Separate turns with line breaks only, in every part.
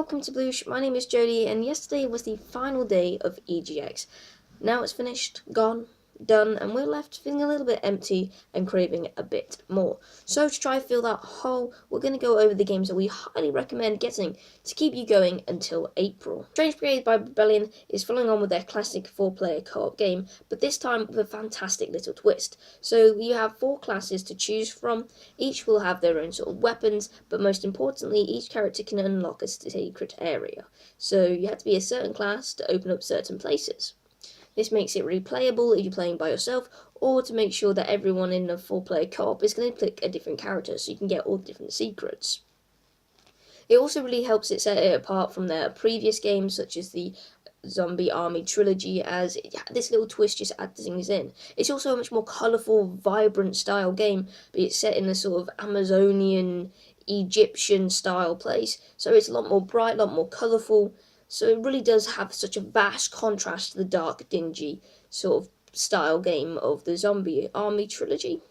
welcome to Bloosh. My name is Jodie, and yesterday was the final day of EGX. Now it's finished, gone, done, and we're left feeling a little bit empty and craving a bit more. So to try to fill that hole, we're going to go over the games that we highly recommend getting to keep you going until April. Strange Brigade by Rebellion is following on with their classic 4-player co-op game, but this time with a fantastic little twist. So you have 4 classes to choose from. Each will have their own sort of weapons, but most importantly, each character can unlock a secret area. So you have to be a certain class to open up certain places. This makes it replayable if you're playing by yourself, or to make sure that everyone in a 4-player co-op is going to pick a different character so you can get all the different secrets. It also really helps it set it apart from their previous games, such as the Zombie Army trilogy, as this little twist just adds things in. It's also a much more colourful, vibrant style game, but it's set in a sort of Amazonian, Egyptian style place, so it's a lot more bright, a lot more colourful. So it really does have such a vast contrast to the dark, dingy sort of style game of the Zombie Army trilogy.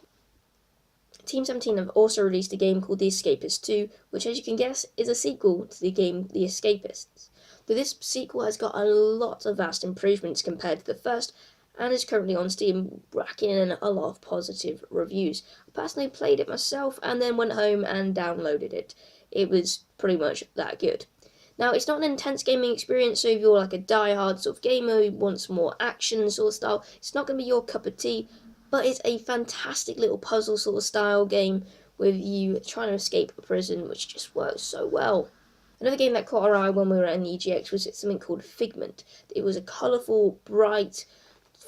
Team 17 have also released a game called The Escapists 2, which, as you can guess, is a sequel to the game The Escapists. Though this sequel has got a lot of vast improvements compared to the first, and is currently on Steam, racking in a lot of positive reviews. I personally played it myself and then went home and downloaded it. It was pretty much that good. Now, it's not an intense gaming experience, so if you're like a die-hard sort of gamer who wants more action sort of style, it's not going to be your cup of tea, but it's a fantastic little puzzle sort of style game with you trying to escape a prison, which just works so well. Another game that caught our eye when we were in EGX was something called Figment. It was a colourful, bright,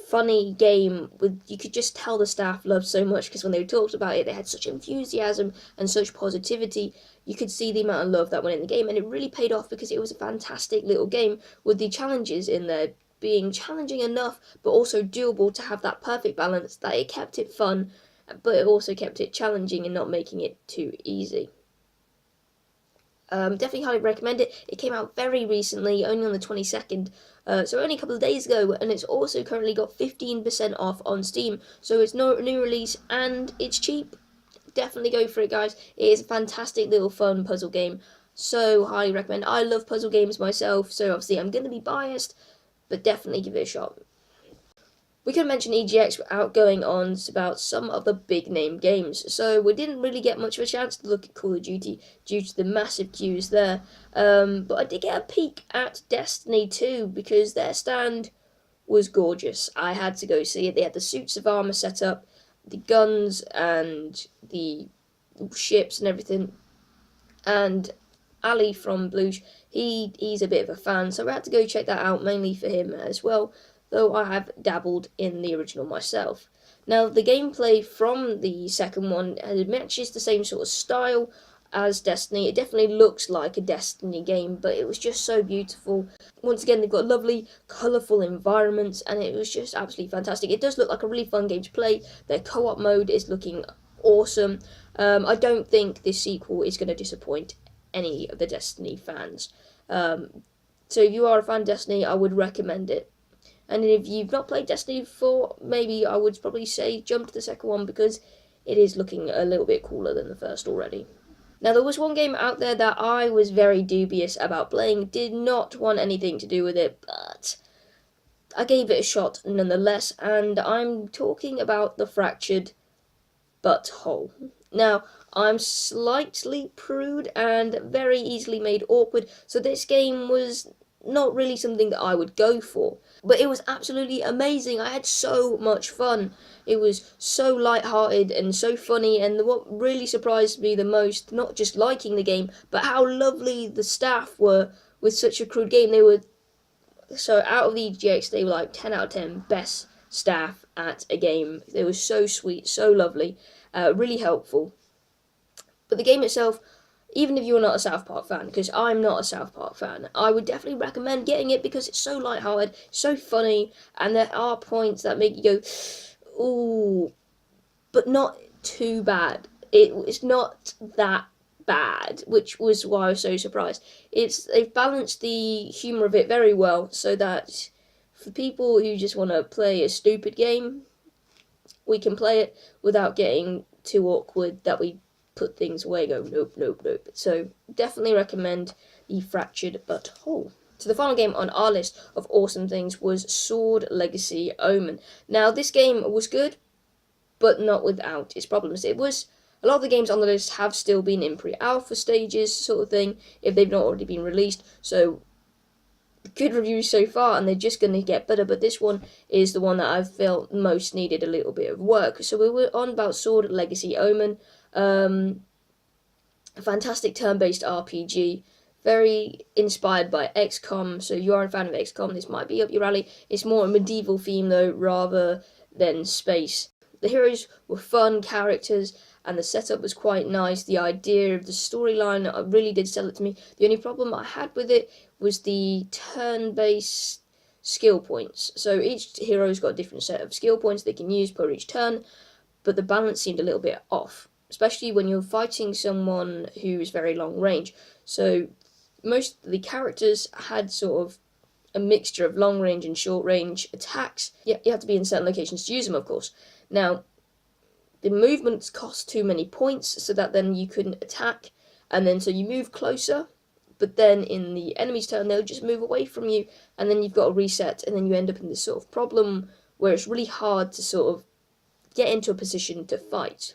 funny game with, you could just tell the staff loved so much, because when they talked about it, they had such enthusiasm and such positivity. You could see the amount of love that went in the game, and it really paid off because it was a fantastic little game with the challenges in there being challenging enough but also doable to have that perfect balance, that it kept it fun but it also kept it challenging and not making it too easy. Definitely highly recommend it. It came out very recently, only on the 22nd, so only a couple of days ago, and it's also currently got 15% off on Steam, so it's no new release and it's cheap. Definitely go for it, guys. It is a fantastic little fun puzzle game, so highly recommend. I love puzzle games myself, so obviously I'm going to be biased, but definitely give it a shot. We could mention EGX without going on about some of the big name games, so we didn't really get much of a chance to look at Call of Duty due to the massive queues there, but I did get a peek at Destiny 2 because their stand was gorgeous. I had to go see it. They had the suits of armour set up, the guns and the ships and everything, and Ali from Bloosh, he's a bit of a fan, so I had to go check that out mainly for him as well, though I have dabbled in the original myself. Now, the gameplay from the second one matches the same sort of style as Destiny. It definitely looks like a Destiny game, but it was just so beautiful. Once again, they've got lovely, colourful environments, and it was just absolutely fantastic. It does look like a really fun game to play. Their co-op mode is looking awesome. I don't think this sequel is going to disappoint any of the Destiny fans. So if you are a fan of Destiny, I would recommend it. And if you've not played Destiny before, maybe I would probably say jump to the second one because it is looking a little bit cooler than the first already. Now, there was one game out there that I was very dubious about playing, did not want anything to do with it, but I gave it a shot nonetheless, and I'm talking about The Fractured Butthole. Now, I'm slightly prude and very easily made awkward, so this game was not really something that I would go for, but it was absolutely amazing. I had so much fun. It was so light-hearted and so funny, and what really surprised me the most, not just liking the game, but how lovely the staff were with such a crude game. They were, so out of the EGX, they were like 10 out of 10 best staff at a game. They were so sweet, so lovely, really helpful. But the game itself, even if you're not a South Park fan, because I'm not a South Park fan, I would definitely recommend getting it because it's so lighthearted, so funny, and there are points that make you go, ooh, but not too bad. It's not that bad, which was why I was so surprised. They've balanced the humour of it very well, so that for people who just want to play a stupid game, we can play it without getting too awkward that we put things away, go nope, nope, nope. So definitely recommend the fractured but whole. So the final game on our list of awesome things was Sword Legacy Omen. Now this game was good, but not without its problems. It was, a lot of the games on the list have still been in pre-alpha stages, sort of thing, if they've not already been released. So good reviews so far, and they're just going to get better, but this one is the one that I've felt most needed a little bit of work. So we were on about Sword Legacy Omen, a fantastic turn-based RPG, very inspired by XCOM. So if you are a fan of XCOM, this might be up your alley. It's more a medieval theme though, rather than space. The heroes were fun characters, and the setup was quite nice. The idea of the storyline really did sell it to me. The only problem I had with it was the turn-based skill points. So each hero's got a different set of skill points they can use per each turn, but the balance seemed a little bit off, especially when you're fighting someone who is very long range. So most of the characters had sort of a mixture of long range and short range attacks. Yeah, you have to be in certain locations to use them, of course. Now, the movements cost too many points, so that then you couldn't attack, and then so you move closer, but then in the enemy's turn they'll just move away from you, and then you've got to reset, and then you end up in this sort of problem where it's really hard to sort of get into a position to fight.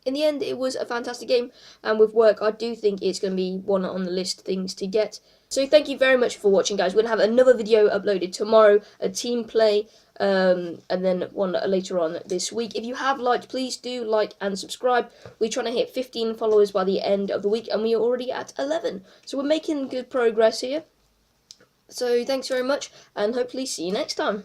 In the end, it was a fantastic game, and with work, I do think it's going to be one on the list of things to get. So thank you very much for watching, guys. We're going to have another video uploaded tomorrow, a team play, and then one later on this week. If you have liked, please do like and subscribe. We're trying to hit 15 followers by the end of the week, and we are already at 11. So we're making good progress here. So thanks very much, and hopefully see you next time.